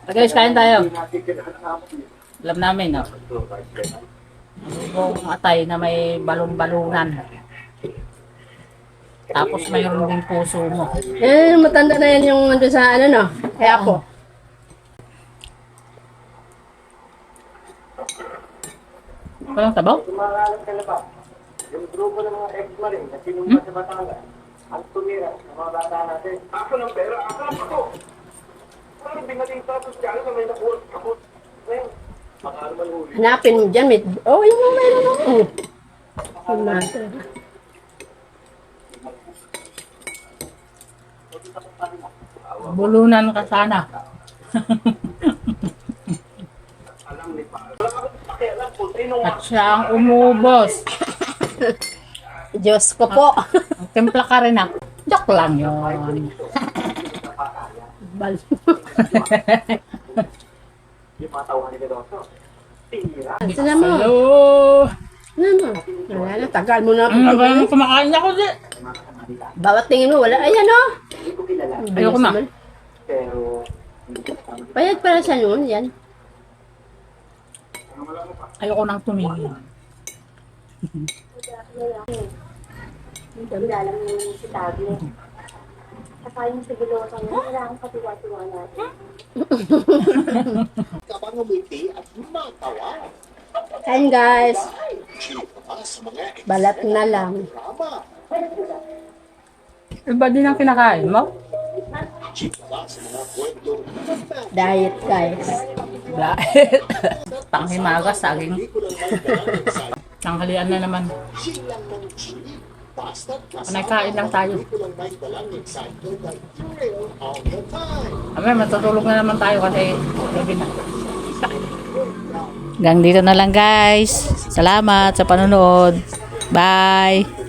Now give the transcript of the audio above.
Guys, kain tayo. Alam namin, no? Yung atay na may balong-balungan. Tapos mayroon din puso mo. Eh, matanda na yan yung nandun sa ano, no? Kaya po. Walang sabaw? Yung grupo ng mga ex-marine na sinumpa sa Batangas, ang tumira ng mga bata natin. Ako ng pera, ako! Parang binating tapos dyan na may nakuha. Ako, ngayon, makano man huli. Hanapin mo dyan, may... Oh, yun yung mayroon ako. Hanapin. Bulunan ka sana. At siya ang umubos. Diyos ko po. Timpla ka rin ako. Joke lang yun. Bal. Yung mga tawahan nila doon. Tira. Sila mo. Hello! Ano mo? Wala na, tagal mo na. Kumakain ako di. Bawat tingin mo, wala. Ayan, oh. Ayoko na. Pero, Payat para sa noon, yan. Ayoko nang tumingin. Hindi alam mo yung si Tablet. Saka yung sigilosa niya, kailangan katiwa-tiwa natin. Kapag umiti at lumatawa, Ayan, guys. chika sa mga Balat na lang. drama, Iba din ang kinakain mo? chika sa mga kwento, Diet, guys. Dahil. Panghimagas, saging. pelikulang may dalang sa Tanghalian na naman. silang ng chili, basta't Nagkain lang tayo. pelikulang may dalang excited at thrill all the time. Amen, matutulog na naman tayo kasi gabi na. Hanggang dito na lang guys. Salamat sa panonood. Bye!